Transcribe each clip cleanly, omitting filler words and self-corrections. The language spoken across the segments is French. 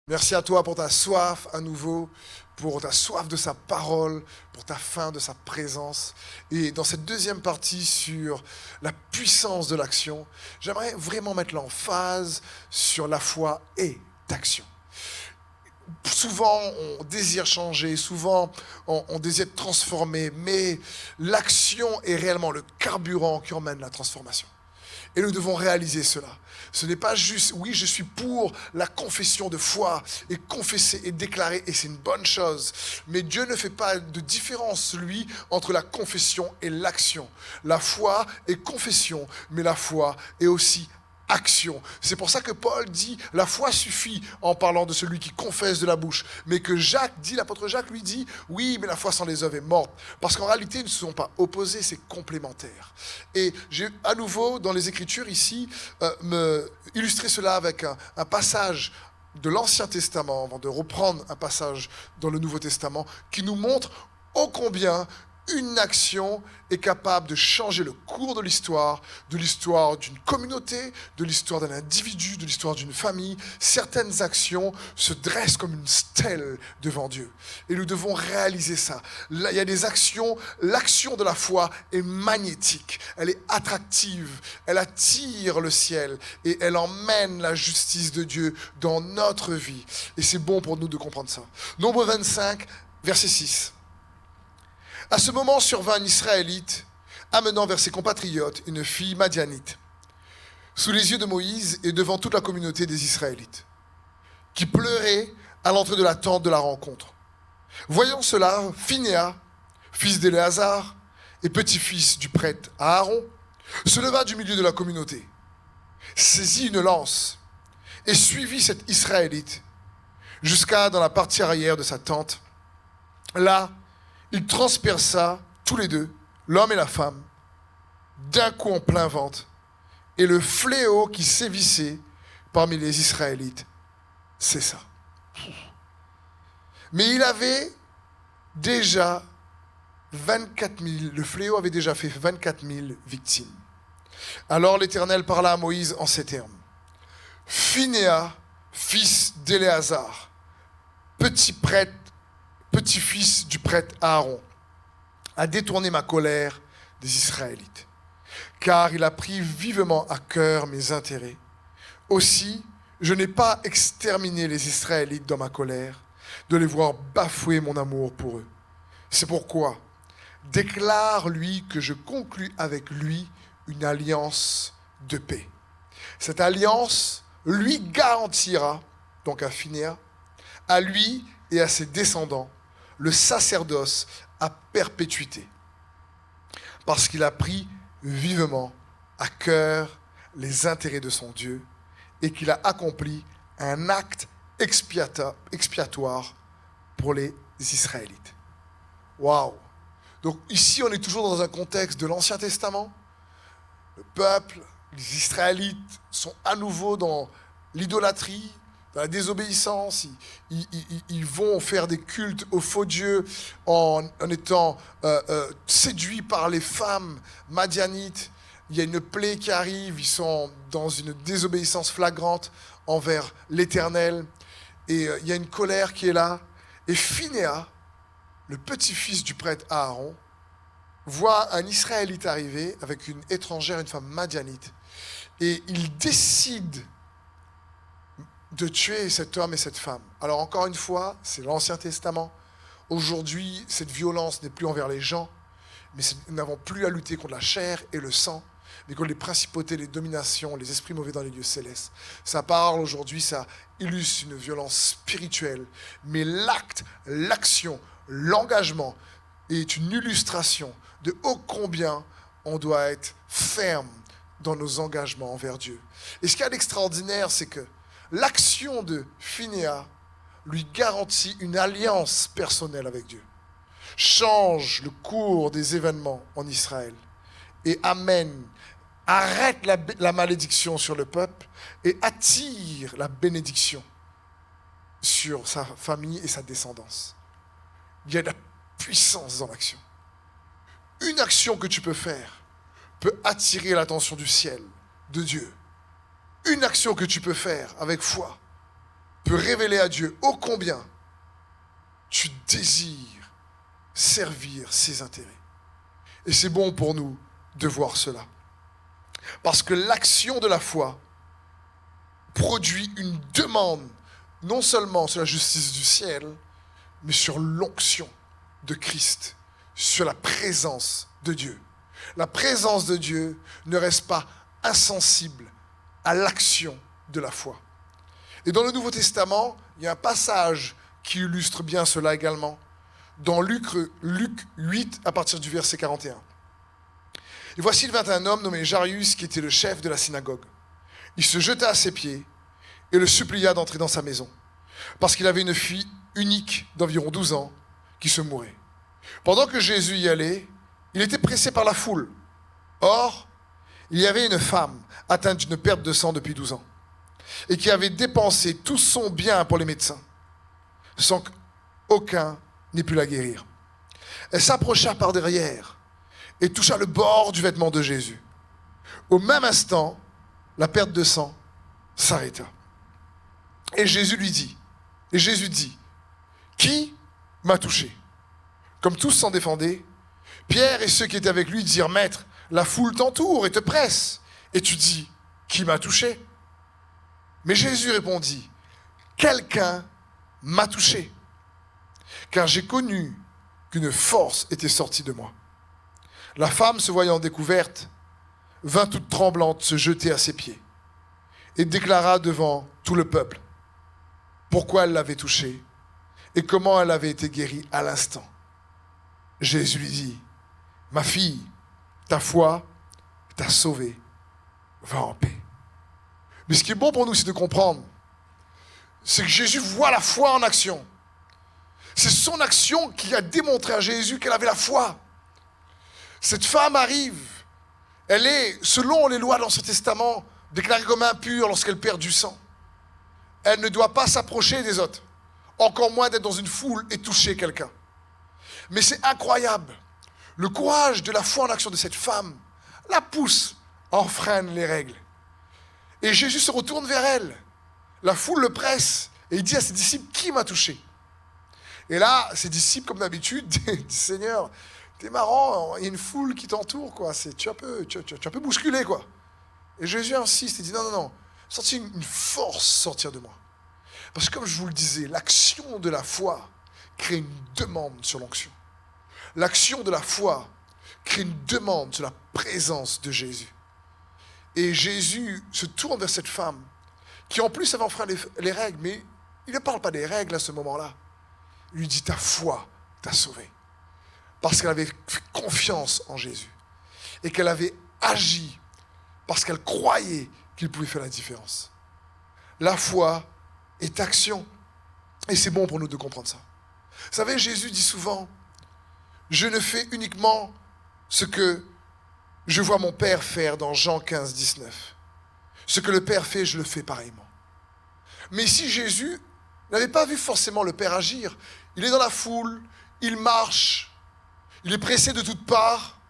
Merci à toi pour ta soif à nouveau, pour ta soif de sa parole, pour ta faim de sa présence. Et dans cette deuxième partie sur la puissance de l'action, j'aimerais vraiment mettre l'emphase sur la foi et d'action. Souvent, on désire changer, souvent, on désire être transformé, mais l'action est réellement le carburant qui emmène la transformation. Et nous devons réaliser cela. Ce n'est pas juste, oui, je suis pour la confession de foi et confesser et déclarer, et c'est une bonne chose. Mais Dieu ne fait pas de différence, lui, entre la confession et l'action. La foi est confession, mais la foi est aussi action. C'est pour ça que Paul dit, la foi suffit en parlant de celui qui confesse de la bouche. Mais que l'apôtre Jacques lui dit, oui, mais la foi sans les œuvres est morte. Parce qu'en réalité, ils ne se sont pas opposés, c'est complémentaire. Et j'ai à nouveau, dans les Écritures ici, illustré cela avec un passage de l'Ancien Testament, avant de reprendre un passage dans le Nouveau Testament, qui nous montre ô combien une action est capable de changer le cours de l'histoire d'une communauté, de l'histoire d'un individu, de l'histoire d'une famille. Certaines actions se dressent comme une stèle devant Dieu. Et nous devons réaliser ça. Là, il y a des actions, l'action de la foi est magnétique, elle est attractive, elle attire le ciel et elle emmène la justice de Dieu dans notre vie. Et c'est bon pour nous de comprendre ça. Nombre 25, verset 6. À ce moment survint un Israélite, amenant vers ses compatriotes une fille madianite, sous les yeux de Moïse et devant toute la communauté des Israélites, qui pleurait à l'entrée de la tente de la rencontre. Voyant cela, Phinehas, fils d'Éléazar et petit-fils du prêtre Aaron, se leva du milieu de la communauté, saisit une lance et suivit cet Israélite jusqu'à dans la partie arrière de sa tente. Là, il transperça tous les deux, l'homme et la femme, d'un coup en plein ventre, et le fléau qui sévissait parmi les Israélites cessa. Mais il avait déjà 24 000, le fléau avait déjà fait 24 000 victimes. Alors l'Éternel parla à Moïse en ces termes. Phinehas, fils d'Éléazar, petit-fils du prêtre Aaron, a détourné ma colère des Israélites, car il a pris vivement à cœur mes intérêts. Aussi, je n'ai pas exterminé les Israélites dans ma colère, de les voir bafouer mon amour pour eux. C'est pourquoi, déclare-lui que je conclus avec lui une alliance de paix. Cette alliance lui garantira, donc à Phinehas, à lui et à ses descendants, le sacerdoce à perpétuité, parce qu'il a pris vivement à cœur les intérêts de son Dieu et qu'il a accompli un acte expiatoire pour les Israélites. Waouh! Donc ici, on est toujours dans un contexte de l'Ancien Testament. Le peuple, les Israélites sont à nouveau dans l'idolâtrie, dans la désobéissance, ils vont faire des cultes aux faux dieux en étant séduits par les femmes madianites. Il y a une plaie qui arrive, ils sont dans une désobéissance flagrante envers l'Éternel. Et il y a une colère qui est là. Et Phinehas, le petit-fils du prêtre Aaron, voit un Israélite arriver avec une étrangère, une femme madianite. Et il décide de tuer cet homme et cette femme. Alors encore une fois, c'est l'Ancien Testament. Aujourd'hui, cette violence n'est plus envers les gens, mais nous n'avons plus à lutter contre la chair et le sang, mais contre les principautés, les dominations, les esprits mauvais dans les lieux célestes. Ça parle aujourd'hui, ça illustre une violence spirituelle, mais l'acte, l'action, l'engagement est une illustration de ô combien on doit être ferme dans nos engagements envers Dieu. Et ce qu'il y a d'extraordinaire, c'est que l'action de Phinehas lui garantit une alliance personnelle avec Dieu, change le cours des événements en Israël et arrête la malédiction sur le peuple et attire la bénédiction sur sa famille et sa descendance. Il y a de la puissance dans l'action. Une action que tu peux faire peut attirer l'attention du ciel, de Dieu. Une action que tu peux faire avec foi peut révéler à Dieu ô combien tu désires servir ses intérêts. Et c'est bon pour nous de voir cela. Parce que l'action de la foi produit une demande, non seulement sur la justice du ciel, mais sur l'onction de Christ, sur la présence de Dieu. La présence de Dieu ne reste pas insensible à l'action de la foi. Et dans le Nouveau Testament, il y a un passage qui illustre bien cela également, dans Luc 8, à partir du verset 41. Et voici il vint un homme nommé Jairus, qui était le chef de la synagogue. Il se jeta à ses pieds et le supplia d'entrer dans sa maison, parce qu'il avait une fille unique d'environ 12 ans qui se mourait. Pendant que Jésus y allait, il était pressé par la foule. Or, il y avait une femme atteinte d'une perte de sang depuis 12 ans et qui avait dépensé tout son bien pour les médecins, sans qu'aucun n'ait pu la guérir. Elle s'approcha par derrière et toucha le bord du vêtement de Jésus. Au même instant, la perte de sang s'arrêta. Et Jésus dit, qui m'a touché? Comme tous s'en défendaient, Pierre et ceux qui étaient avec lui dirent, Maître, la foule t'entoure et te presse. Et tu dis, qui m'a touché? Mais Jésus répondit, quelqu'un m'a touché, car j'ai connu qu'une force était sortie de moi. La femme, se voyant découverte, vint toute tremblante se jeter à ses pieds et déclara devant tout le peuple pourquoi elle l'avait touchée et comment elle avait été guérie à l'instant. Jésus lui dit, ma fille, ta foi t'a sauvée, va en paix. Mais ce qui est bon pour nous, c'est de comprendre, c'est que Jésus voit la foi en action. C'est son action qui a démontré à Jésus qu'elle avait la foi. Cette femme arrive, elle est, selon les lois de l'Ancien Testament, déclarée comme impure lorsqu'elle perd du sang. Elle ne doit pas s'approcher des autres, encore moins d'être dans une foule et toucher quelqu'un. Mais c'est incroyable. Le courage de la foi en action de cette femme la pousse à enfreindre les règles. Et Jésus se retourne vers elle. La foule le presse et il dit à ses disciples, qui m'a touché? Et là, ses disciples, comme d'habitude, disent, Seigneur, t'es marrant, il y a une foule qui t'entoure, quoi. Tu es un peu bousculé, quoi. Et Jésus insiste, il dit, non, sentez une force sortir de moi. Parce que comme je vous le disais, l'action de la foi crée une demande sur l'onction. L'action de la foi crée une demande sur la présence de Jésus. Et Jésus se tourne vers cette femme, qui en plus avait enfreint les règles, mais il ne parle pas des règles à ce moment-là. Il lui dit, ta foi t'a sauvée. Parce qu'elle avait fait confiance en Jésus. Et qu'elle avait agi parce qu'elle croyait qu'il pouvait faire la différence. La foi est action. Et c'est bon pour nous de comprendre ça. Vous savez, Jésus dit souvent, je ne fais uniquement ce que je vois mon Père faire dans Jean 15, 19. Ce que le Père fait, je le fais pareillement. Mais ici, Jésus n'avait pas vu forcément le Père agir. Il est dans la foule, il marche, il est pressé de toutes parts.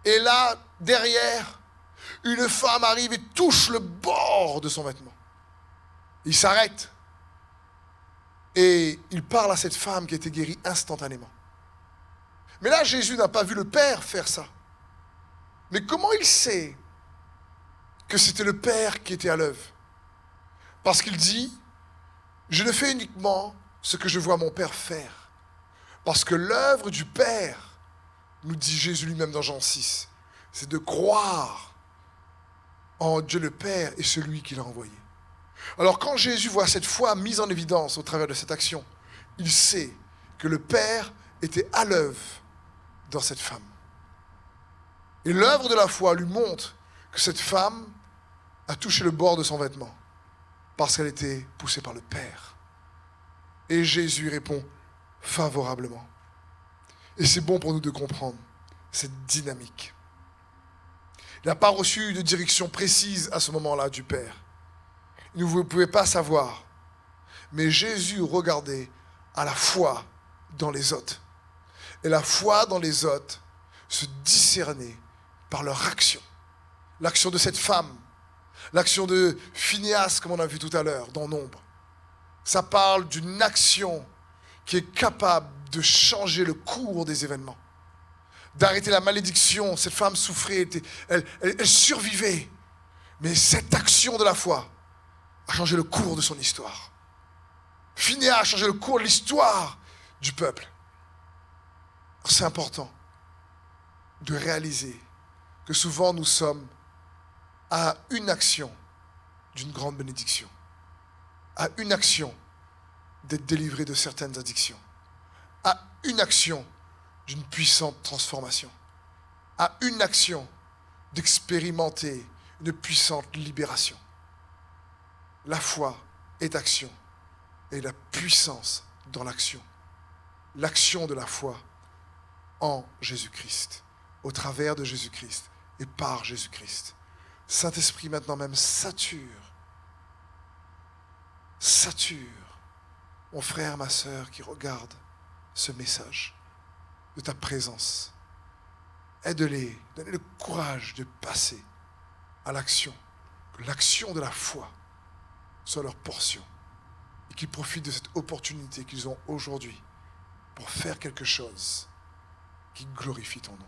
Et là, derrière, une femme arrive et touche le bord de son vêtement. Il s'arrête. Et il parle à cette femme qui a été guérie instantanément. Mais là, Jésus n'a pas vu le Père faire ça. Mais comment il sait que c'était le Père qui était à l'œuvre? Parce qu'il dit, je ne fais uniquement ce que je vois mon Père faire. Parce que l'œuvre du Père, nous dit Jésus lui-même dans Jean 6, c'est de croire en Dieu le Père et celui qui l'a envoyé. Alors quand Jésus voit cette foi mise en évidence au travers de cette action, il sait que le Père était à l'œuvre dans cette femme. Et l'œuvre de la foi lui montre que cette femme a touché le bord de son vêtement parce qu'elle était poussée par le Père. Et Jésus répond favorablement. Et c'est bon pour nous de comprendre cette dynamique. Il n'a pas reçu de direction précise à ce moment-là du Père. Vous ne pouvez pas savoir. Mais Jésus regardait à la foi dans les autres. Et la foi dans les autres se discernait par leur action. L'action de cette femme, l'action de Phinéas, comme on a vu tout à l'heure, dans Nombre. Ça parle d'une action qui est capable de changer le cours des événements, d'arrêter la malédiction. Cette femme souffrait, elle survivait. Mais cette action de la foi a changé le cours de son histoire. Phinéas a changé le cours de l'histoire du peuple. Alors c'est important de réaliser que souvent nous sommes à une action d'une grande bénédiction, à une action d'être délivré de certaines addictions, à une action d'une puissante transformation, à une action d'expérimenter une puissante libération. La foi est action et la puissance dans l'action. L'action de la foi en Jésus-Christ, au travers de Jésus-Christ et par Jésus-Christ. Saint-Esprit maintenant même sature mon frère, ma sœur qui regarde ce message de ta présence. Aide-les, donne-les le courage de passer à l'action, que l'action de la foi soit leur portion et qu'ils profitent de cette opportunité qu'ils ont aujourd'hui pour faire quelque chose qui glorifie ton nom.